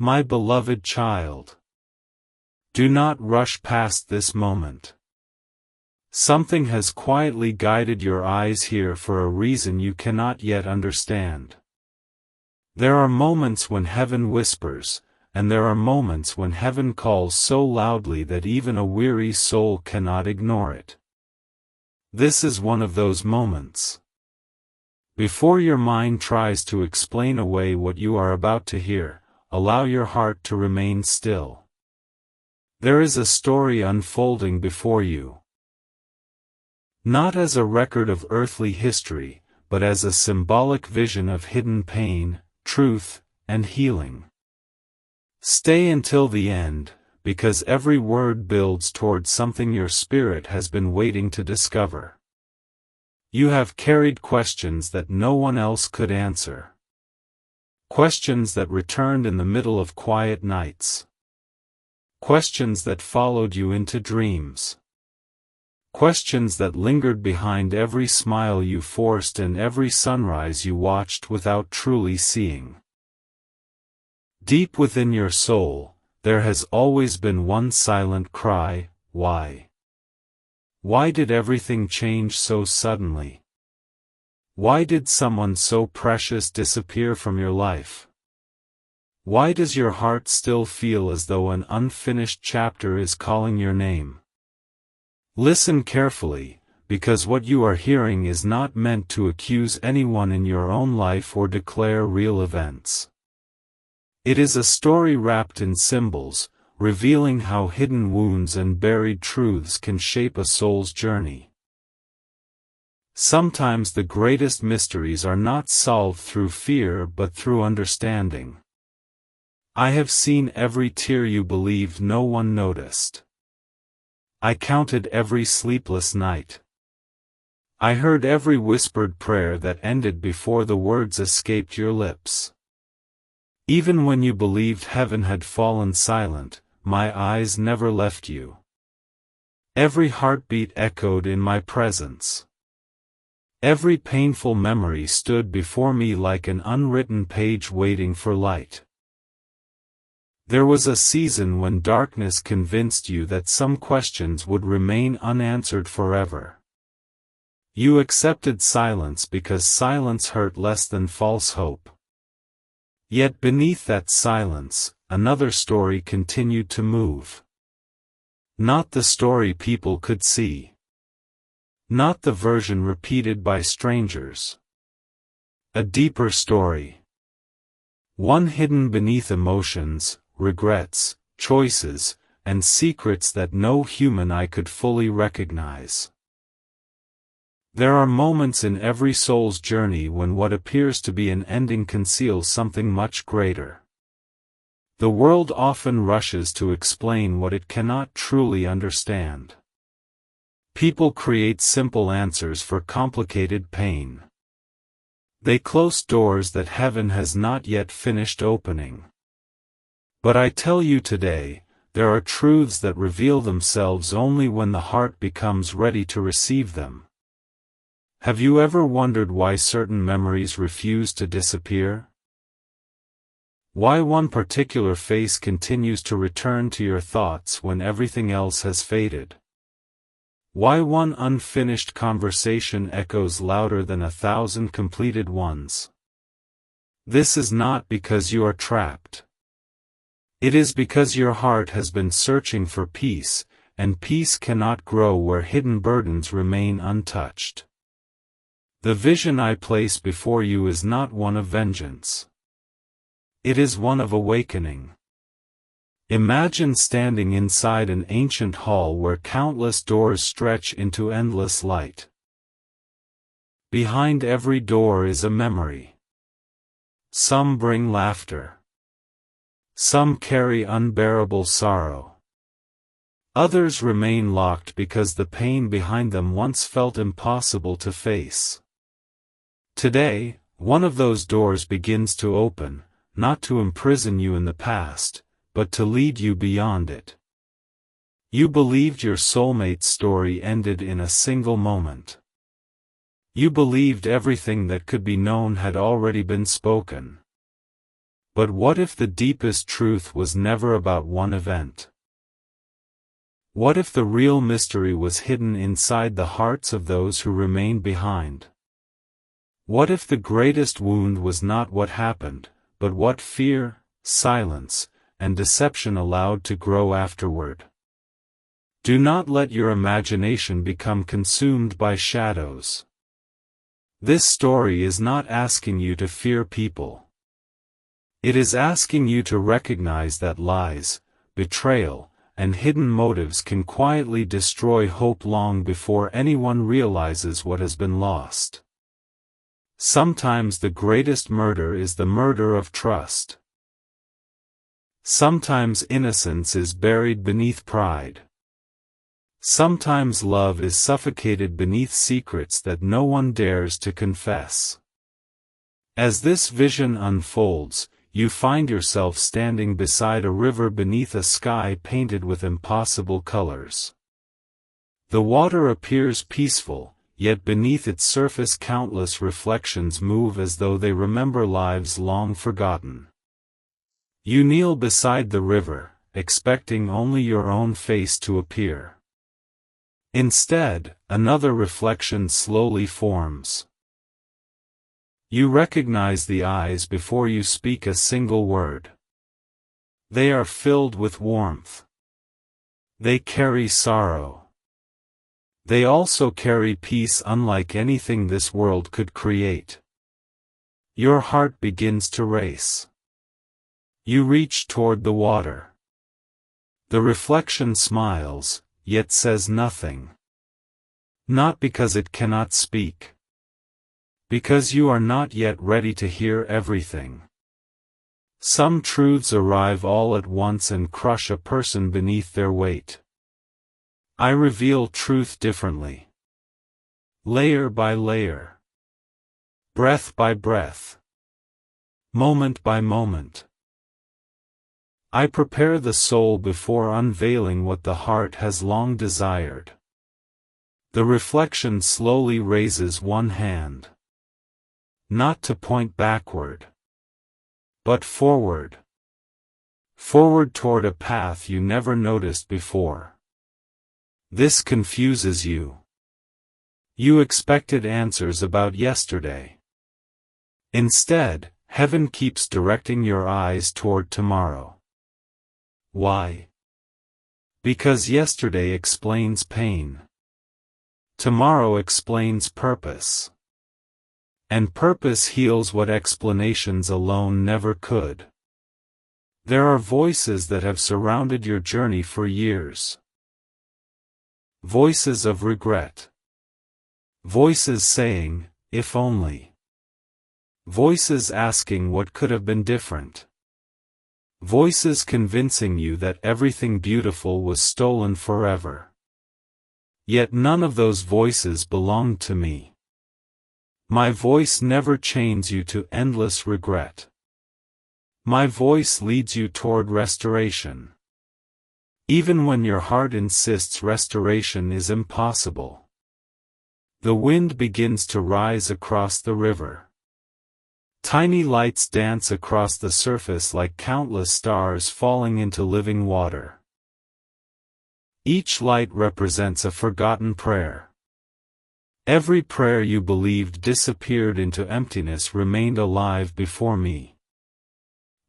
My beloved child, do not rush past this moment. Something has quietly guided your eyes here for a reason you cannot yet understand. There are moments when heaven whispers, and there are moments when heaven calls so loudly that even a weary soul cannot ignore it. This is one of those moments. Before your mind tries to explain away what you are about to hear, allow your heart to remain still. There is a story unfolding before you. Not as a record of earthly history, but as a symbolic vision of hidden pain, truth, and healing. Stay until the end, because every word builds towards something your spirit has been waiting to discover. You have carried questions that no one else could answer. Questions that returned in the middle of quiet nights. Questions that followed you into dreams. Questions that lingered behind every smile you forced and every sunrise you watched without truly seeing. Deep within your soul, there has always been one silent cry, why? Why did everything change so suddenly? Why did someone so precious disappear from your life? Why does your heart still feel as though an unfinished chapter is calling your name? Listen carefully, because what you are hearing is not meant to accuse anyone in your own life or declare real events. It is a story wrapped in symbols, revealing how hidden wounds and buried truths can shape a soul's journey. Sometimes the greatest mysteries are not solved through fear but through understanding. I have seen every tear you believed no one noticed. I counted every sleepless night. I heard every whispered prayer that ended before the words escaped your lips. Even when you believed heaven had fallen silent, my eyes never left you. Every heartbeat echoed in my presence. Every painful memory stood before me like an unwritten page waiting for light. There was a season when darkness convinced you that some questions would remain unanswered forever. You accepted silence because silence hurt less than false hope. Yet beneath that silence, another story continued to move. Not the story people could see. Not the version repeated by strangers. A deeper story. One hidden beneath emotions, regrets, choices, and secrets that no human eye could fully recognize. There are moments in every soul's journey when what appears to be an ending conceals something much greater. The world often rushes to explain what it cannot truly understand. People create simple answers for complicated pain. They close doors that heaven has not yet finished opening. But I tell you today, there are truths that reveal themselves only when the heart becomes ready to receive them. Have you ever wondered why certain memories refuse to disappear? Why one particular face continues to return to your thoughts when everything else has faded? Why one unfinished conversation echoes louder than 1,000 completed ones? This is not because you are trapped. It is because your heart has been searching for peace, and peace cannot grow where hidden burdens remain untouched. The vision I place before you is not one of vengeance. It is one of awakening. Imagine standing inside an ancient hall where countless doors stretch into endless light. Behind every door is a memory. Some bring laughter. Some carry unbearable sorrow. Others remain locked because the pain behind them once felt impossible to face. Today, one of those doors begins to open, not to imprison you in the past, but to lead you beyond it. You believed your soulmate story ended in a single moment. You believed everything that could be known had already been spoken. But what if the deepest truth was never about one event? What if the real mystery was hidden inside the hearts of those who remained behind? What if the greatest wound was not what happened, but what fear, silence, and deception allowed to grow afterward? Do not let your imagination become consumed by shadows. This story is not asking you to fear people. It is asking you to recognize that lies, betrayal, and hidden motives can quietly destroy hope long before anyone realizes what has been lost. Sometimes the greatest murder is the murder of trust. Sometimes innocence is buried beneath pride. Sometimes love is suffocated beneath secrets that no one dares to confess. As this vision unfolds, you find yourself standing beside a river beneath a sky painted with impossible colors. The water appears peaceful, yet beneath its surface countless reflections move as though they remember lives long forgotten. You kneel beside the river, expecting only your own face to appear. Instead, another reflection slowly forms. You recognize the eyes before you speak a single word. They are filled with warmth. They carry sorrow. They also carry peace unlike anything this world could create. Your heart begins to race. You reach toward the water. The reflection smiles, yet says nothing. Not because it cannot speak. Because you are not yet ready to hear everything. Some truths arrive all at once and crush a person beneath their weight. I reveal truth differently. Layer by layer. Breath by breath. Moment by moment. I prepare the soul before unveiling what the heart has long desired. The reflection slowly raises one hand. Not to point backward, but forward. Forward toward a path you never noticed before. This confuses you. You expected answers about yesterday. Instead, heaven keeps directing your eyes toward tomorrow. Why? Because yesterday explains pain. Tomorrow explains purpose. And purpose heals what explanations alone never could. There are voices that have surrounded your journey for years. Voices of regret. Voices saying, if only. Voices asking what could have been different. Voices convincing you that everything beautiful was stolen forever. Yet none of those voices belonged to me. My voice never chains you to endless regret. My voice leads you toward restoration. Even when your heart insists restoration is impossible. The wind begins to rise across the river. Tiny lights dance across the surface like countless stars falling into living water. Each light represents a forgotten prayer. Every prayer you believed disappeared into emptiness remained alive before me.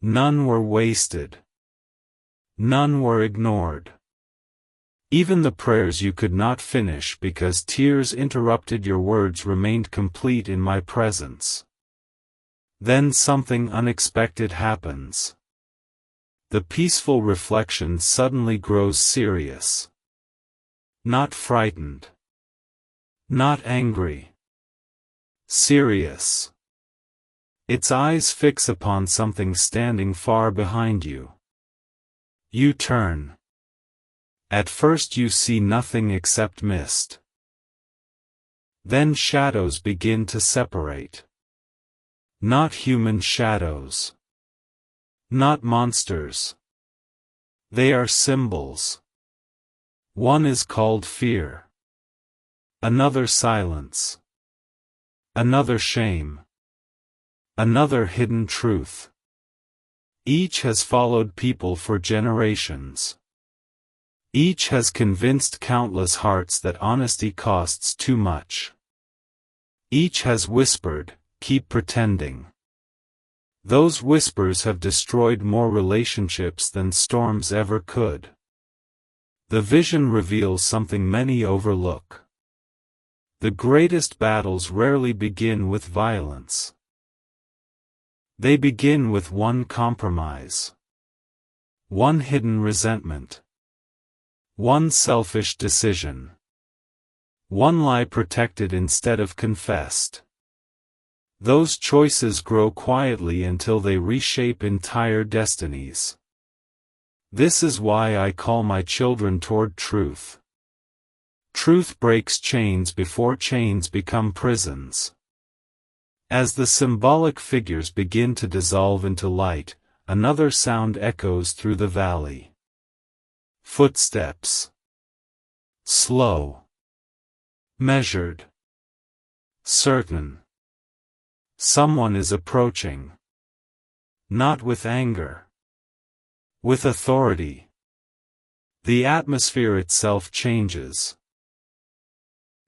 None were wasted. None were ignored. Even the prayers you could not finish because tears interrupted your words remained complete in my presence. Then something unexpected happens. The peaceful reflection suddenly grows serious. Not frightened. Not angry. Serious. Its eyes fix upon something standing far behind you. You turn. At first you see nothing except mist. Then shadows begin to separate. Not human shadows. Not monsters. They are symbols. One is called fear. Another silence. Another shame. Another hidden truth. Each has followed people for generations. Each has convinced countless hearts that honesty costs too much. Each has whispered, "Keep pretending." Those whispers have destroyed more relationships than storms ever could. The vision reveals something many overlook. The greatest battles rarely begin with violence. They begin with one compromise. One hidden resentment. One selfish decision. One lie protected instead of confessed. Those choices grow quietly until they reshape entire destinies. This is why I call my children toward truth. Truth breaks chains before chains become prisons. As the symbolic figures begin to dissolve into light, another sound echoes through the valley. Footsteps. Slow. Measured. Certain. Someone is approaching. Not with anger. With authority. The atmosphere itself changes.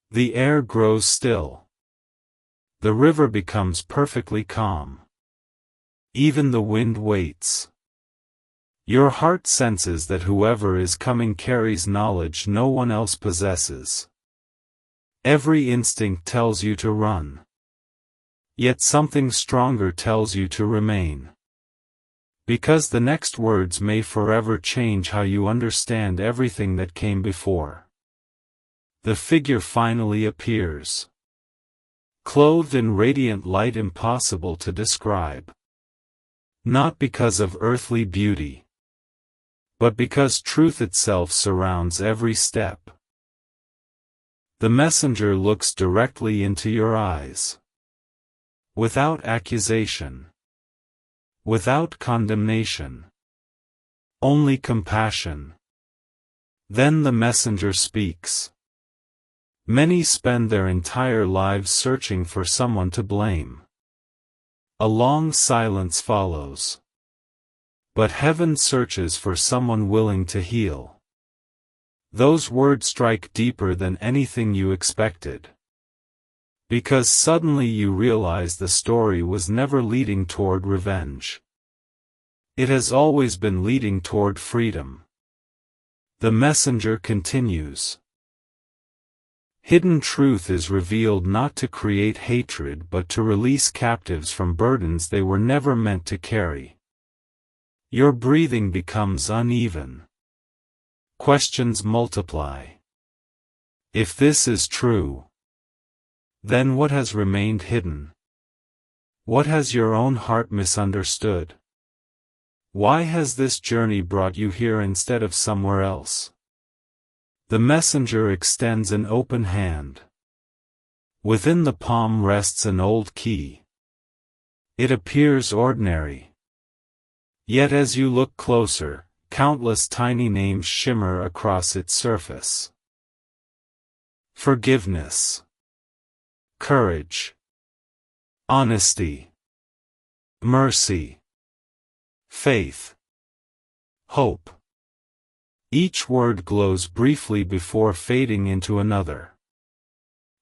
The air grows still. The river becomes perfectly calm. Even the wind waits. Your heart senses that whoever is coming carries knowledge no one else possesses. Every instinct tells you to run. Yet something stronger tells you to remain. Because the next words may forever change how you understand everything that came before. The figure finally appears. Clothed in radiant light impossible to describe. Not because of earthly beauty, but because truth itself surrounds every step. The messenger looks directly into your eyes. Without accusation. Without condemnation. Only compassion. Then the messenger speaks. Many spend their entire lives searching for someone to blame. A long silence follows. But heaven searches for someone willing to heal. Those words strike deeper than anything you expected. Because suddenly you realize the story was never leading toward revenge. It has always been leading toward freedom. The messenger continues. Hidden truth is revealed not to create hatred but to release captives from burdens they were never meant to carry. Your breathing becomes uneven. Questions multiply. If this is true, then what has remained hidden? What has your own heart misunderstood? Why has this journey brought you here instead of somewhere else? The messenger extends an open hand. Within the palm rests an old key. It appears ordinary. Yet as you look closer, countless tiny names shimmer across its surface. Forgiveness. Courage. Honesty. Mercy. Faith. Hope. Each word glows briefly before fading into another.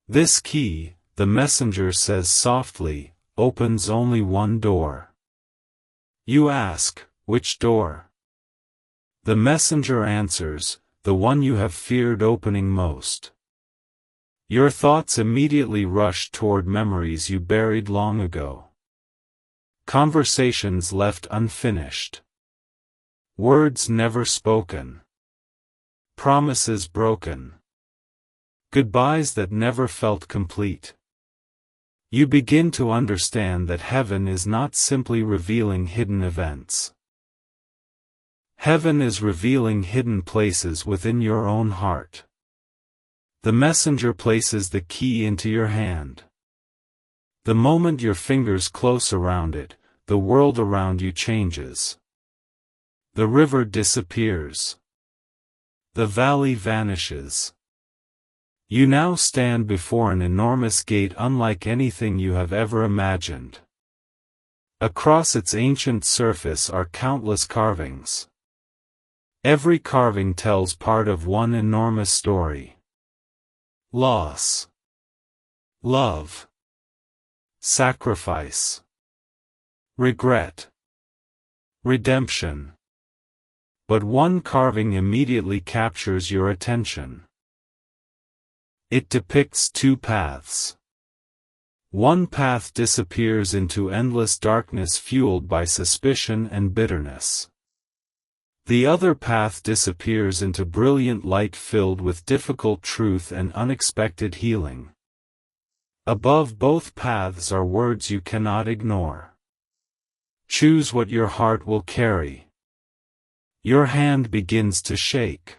This key, the messenger says softly, opens only one door. You ask, which door? The messenger answers, the one you have feared opening most. Your thoughts immediately rush toward memories you buried long ago. Conversations left unfinished. Words never spoken. Promises broken. Goodbyes that never felt complete. You begin to understand that heaven is not simply revealing hidden events. Heaven is revealing hidden places within your own heart. The messenger places the key into your hand. The moment your fingers close around it, the world around you changes. The river disappears. The valley vanishes. You now stand before an enormous gate unlike anything you have ever imagined. Across its ancient surface are countless carvings. Every carving tells part of one enormous story. Loss, love, sacrifice, regret, redemption. But one carving immediately captures your attention. It depicts two paths. One path disappears into endless darkness fueled by suspicion and bitterness. The other path disappears into brilliant light filled with difficult truth and unexpected healing. Above both paths are words you cannot ignore. Choose what your heart will carry. Your hand begins to shake.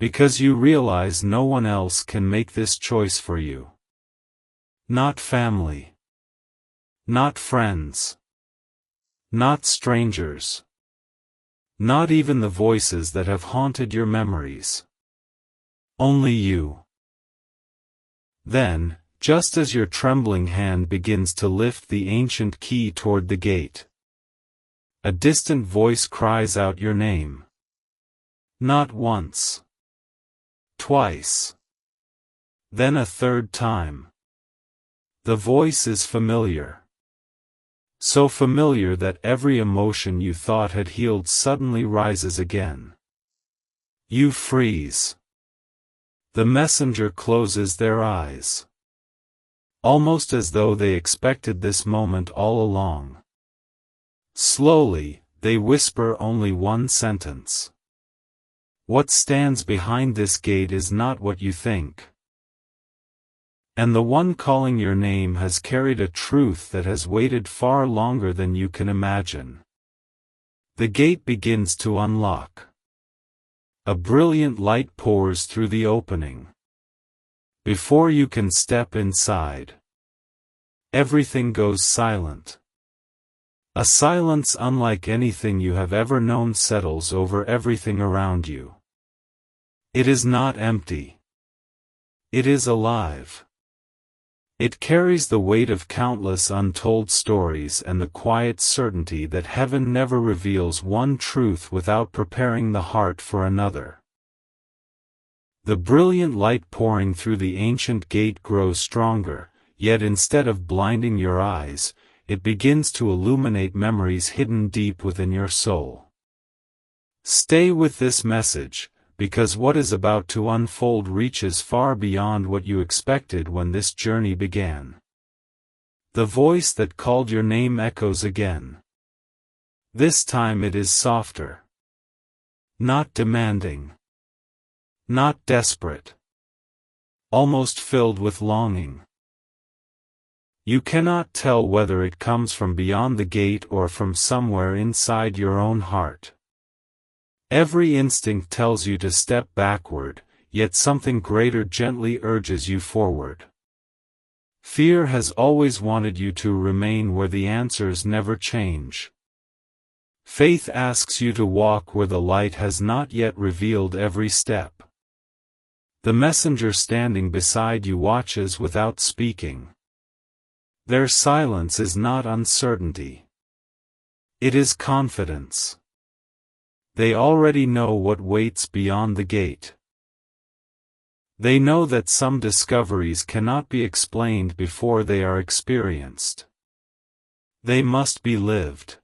Because you realize no one else can make this choice for you. Not family. Not friends. Not strangers. Not even the voices that have haunted your memories. Only you. Then, just as your trembling hand begins to lift the ancient key toward the gate, a distant voice cries out your name. Not once. Twice. Then a third time. The voice is familiar. So familiar that every emotion you thought had healed suddenly rises again. You freeze. The messenger closes their eyes. Almost as though they expected this moment all along. Slowly, they whisper only one sentence. What stands behind this gate is not what you think. And the one calling your name has carried a truth that has waited far longer than you can imagine. The gate begins to unlock. A brilliant light pours through the opening. Before you can step inside, everything goes silent. A silence unlike anything you have ever known settles over everything around you. It is not empty. It is alive. It carries the weight of countless untold stories and the quiet certainty that heaven never reveals one truth without preparing the heart for another. The brilliant light pouring through the ancient gate grows stronger, yet instead of blinding your eyes, it begins to illuminate memories hidden deep within your soul. Stay with this message, because what is about to unfold reaches far beyond what you expected when this journey began. The voice that called your name echoes again. This time it is softer. Not demanding. Not desperate. Almost filled with longing. You cannot tell whether it comes from beyond the gate or from somewhere inside your own heart. Every instinct tells you to step backward, yet something greater gently urges you forward. Fear has always wanted you to remain where the answers never change. Faith asks you to walk where the light has not yet revealed every step. The messenger standing beside you watches without speaking. Their silence is not uncertainty. It is confidence. They already know what waits beyond the gate. They know that some discoveries cannot be explained before they are experienced. They must be lived.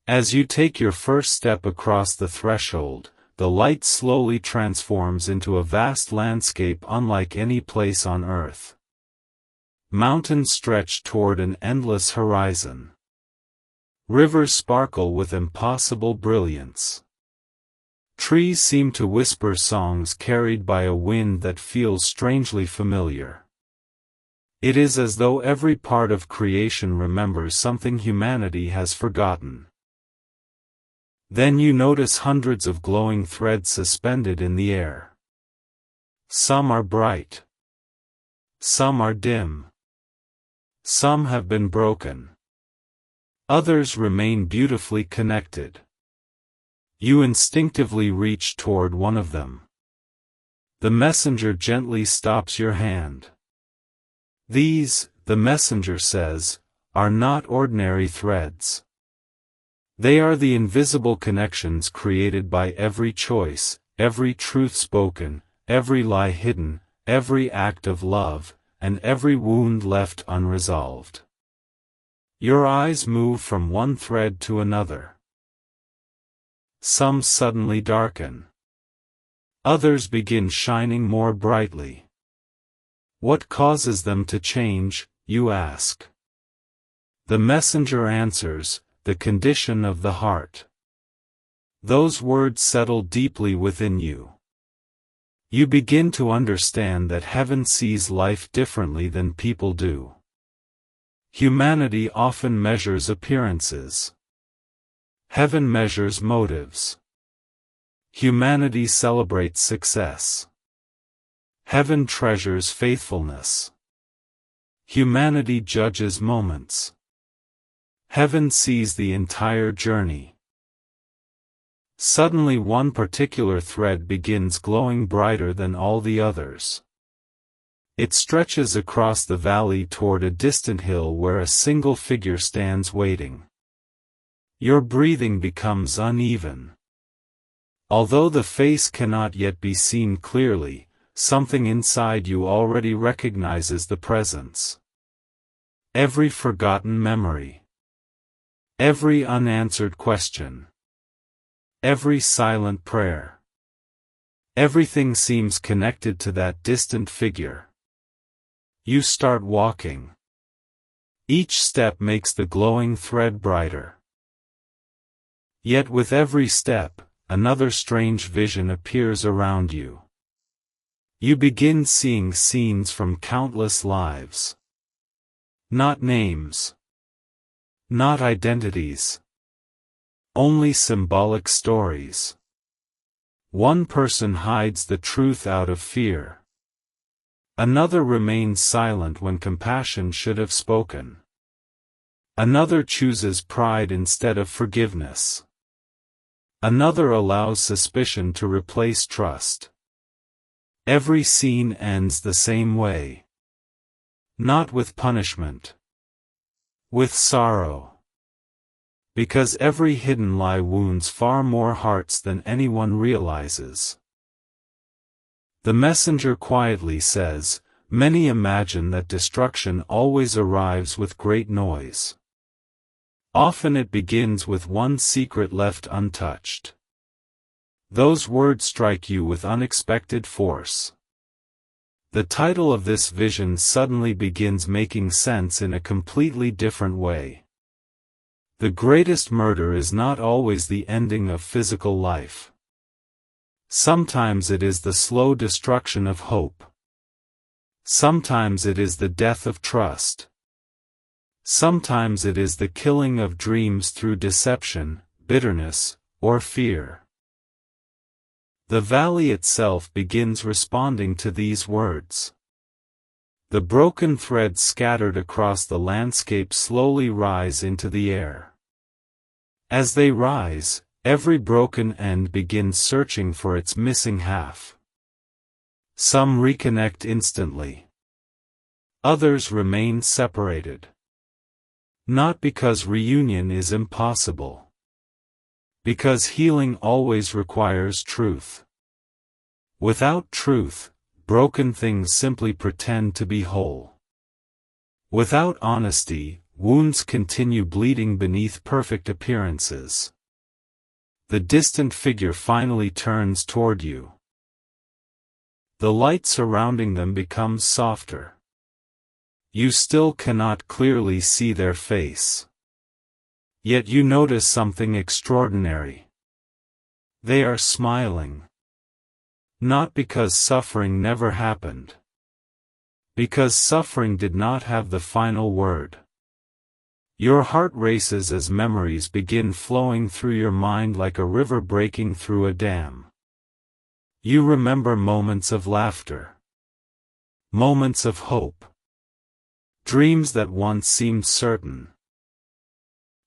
As you take your first step across the threshold, the light slowly transforms into a vast landscape unlike any place on earth. Mountains stretch toward an endless horizon. Rivers sparkle with impossible brilliance. Trees seem to whisper songs carried by a wind that feels strangely familiar. It is as though every part of creation remembers something humanity has forgotten. Then you notice hundreds of glowing threads suspended in the air. Some are bright. Some are dim. Some have been broken. Others remain beautifully connected. You instinctively reach toward one of them. The messenger gently stops your hand. These, the messenger says, are not ordinary threads. They are the invisible connections created by every choice, every truth spoken, every lie hidden, every act of love, and every wound left unresolved. Your eyes move from one thread to another. Some suddenly darken. Others begin shining more brightly. What causes them to change, you ask? The messenger answers, the condition of the heart. Those words settle deeply within you. You begin to understand that heaven sees life differently than people do. Humanity often measures appearances. Heaven measures motives. Humanity celebrates success. Heaven treasures faithfulness. Humanity judges moments. Heaven sees the entire journey. Suddenly one particular thread begins glowing brighter than all the others. It stretches across the valley toward a distant hill where a single figure stands waiting. Your breathing becomes uneven. Although the face cannot yet be seen clearly, something inside you already recognizes the presence. Every forgotten memory. Every unanswered question. Every silent prayer. Everything seems connected to that distant figure. You start walking. Each step makes the glowing thread brighter. Yet with every step, another strange vision appears around you. You begin seeing scenes from countless lives. Not names. Not identities. Only symbolic stories. One person hides the truth out of fear. Another remains silent when compassion should have spoken. Another chooses pride instead of forgiveness. Another allows suspicion to replace trust. Every scene ends the same way. Not with punishment. With sorrow. Because every hidden lie wounds far more hearts than anyone realizes. The messenger quietly says, "Many imagine that destruction always arrives with great noise. Often it begins with one secret left untouched." Those words strike you with unexpected force. The title of this vision suddenly begins making sense in a completely different way. The greatest murder is not always the ending of physical life. Sometimes it is the slow destruction of hope. Sometimes it is the death of trust. Sometimes it is the killing of dreams through deception, bitterness, or fear. The valley itself begins responding to these words. The broken threads scattered across the landscape slowly rise into the air. As they rise, every broken end begins searching for its missing half. Some reconnect instantly. Others remain separated. Not because reunion is impossible. Because healing always requires truth. Without truth, broken things simply pretend to be whole. Without honesty, wounds continue bleeding beneath perfect appearances. The distant figure finally turns toward you. The light surrounding them becomes softer. You still cannot clearly see their face. Yet you notice something extraordinary. They are smiling. Not because suffering never happened. Because suffering did not have the final word. Your heart races as memories begin flowing through your mind like a river breaking through a dam. You remember moments of laughter. Moments of hope. Dreams that once seemed certain.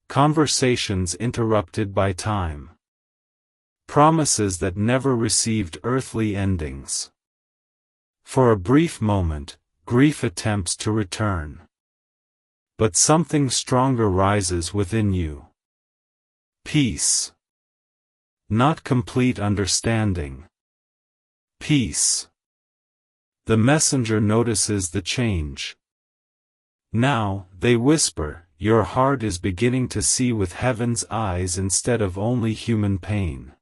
Conversations interrupted by time. Promises that never received earthly endings. For a brief moment, grief attempts to return. But something stronger rises within you. Peace. Not complete understanding. Peace. The messenger notices the change. Now, they whisper, your heart is beginning to see with heaven's eyes instead of only human pain.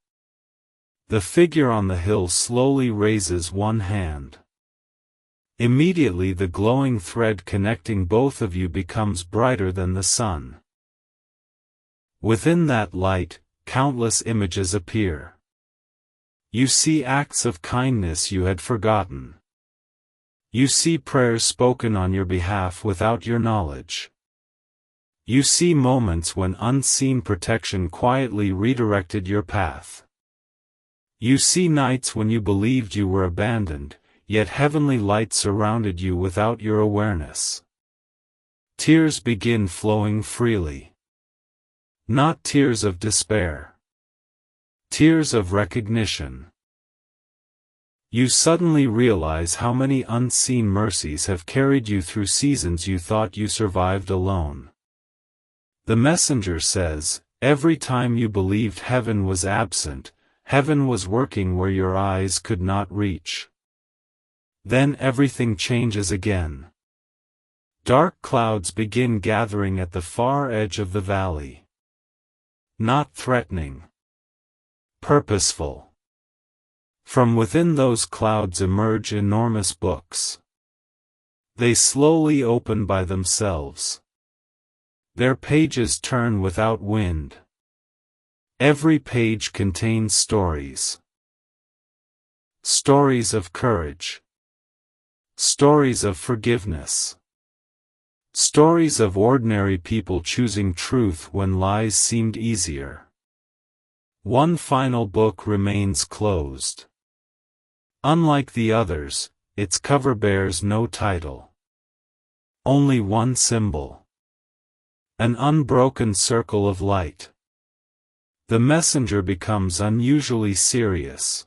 The figure on the hill slowly raises one hand. Immediately the glowing thread connecting both of you becomes brighter than the sun. Within that light, countless images appear. You see acts of kindness you had forgotten. You see prayers spoken on your behalf without your knowledge. You see moments when unseen protection quietly redirected your path. You see nights when you believed you were abandoned, yet heavenly light surrounded you without your awareness. Tears begin flowing freely. Not tears of despair. Tears of recognition. You suddenly realize how many unseen mercies have carried you through seasons you thought you survived alone. The messenger says, every time you believed heaven was absent, heaven was working where your eyes could not reach. Then everything changes again. Dark clouds begin gathering at the far edge of the valley. Not threatening. Purposeful. From within those clouds emerge enormous books. They slowly open by themselves. Their pages turn without wind. Every page contains stories. Stories of courage. Stories of forgiveness. Stories of ordinary people choosing truth when lies seemed easier. One final book remains closed. Unlike the others, its cover bears no title. Only one symbol. An unbroken circle of light. The messenger becomes unusually serious.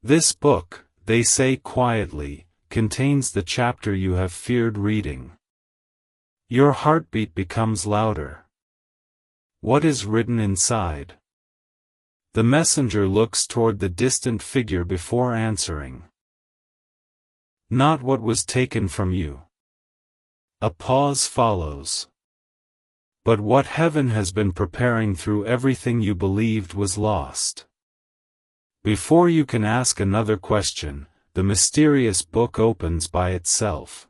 This book, they say quietly, contains the chapter you have feared reading. Your heartbeat becomes louder. What is written inside? The messenger looks toward the distant figure before answering. Not what was taken from you. A pause follows. But what heaven has been preparing through everything you believed was lost. Before you can ask another question, the mysterious book opens by itself.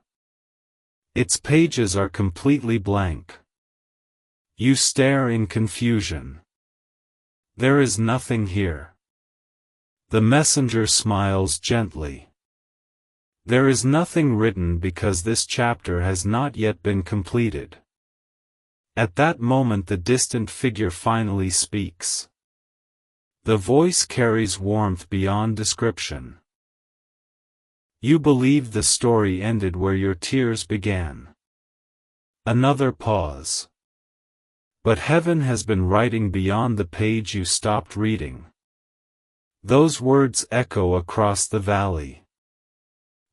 Its pages are completely blank. You stare in confusion. There is nothing here. The messenger smiles gently. There is nothing written because this chapter has not yet been completed. At that moment the distant figure finally speaks. The voice carries warmth beyond description. You believed the story ended where your tears began. Another pause. But heaven has been writing beyond the page you stopped reading. Those words echo across the valley.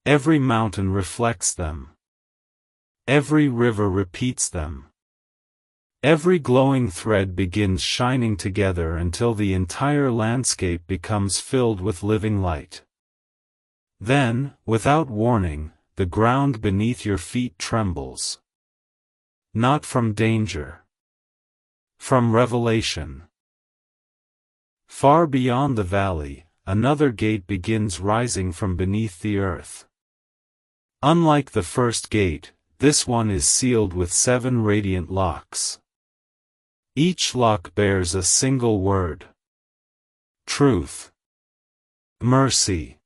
Every mountain reflects them. Every river repeats them. Every glowing thread begins shining together until the entire landscape becomes filled with living light. Then, without warning, the ground beneath your feet trembles. Not from danger. From revelation. Far beyond the valley, another gate begins rising from beneath the earth. Unlike the first gate, this one is sealed with 7 radiant locks. Each lock bears a single word. Truth. Mercy.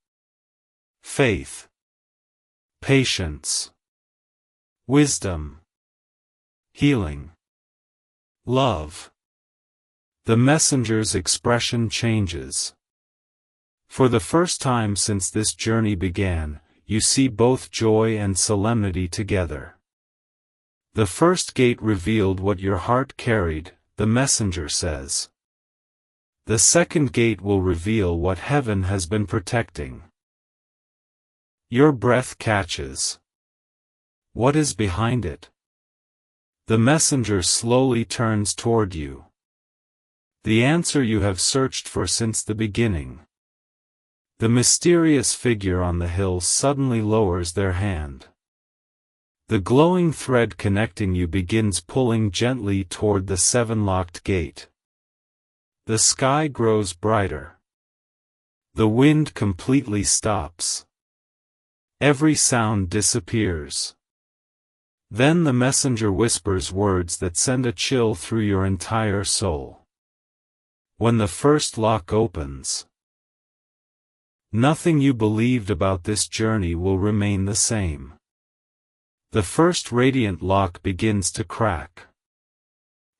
Faith. Patience. Wisdom. Healing. Love. The messenger's expression changes. For the first time since this journey began, you see both joy and solemnity together. The first gate revealed what your heart carried, the messenger says. The second gate will reveal what heaven has been protecting. Your breath catches. What is behind it? The messenger slowly turns toward you. The answer you have searched for since the beginning. The mysterious figure on the hill suddenly lowers their hand. The glowing thread connecting you begins pulling gently toward the seven-locked gate. The sky grows brighter. The wind completely stops. Every sound disappears. Then the messenger whispers words that send a chill through your entire soul. When the first lock opens, nothing you believed about this journey will remain the same. The first radiant lock begins to crack.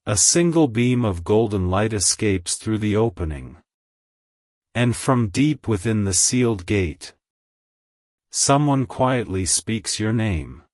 A single beam of golden light escapes through the opening. And from deep within the sealed gate, someone quietly speaks your name.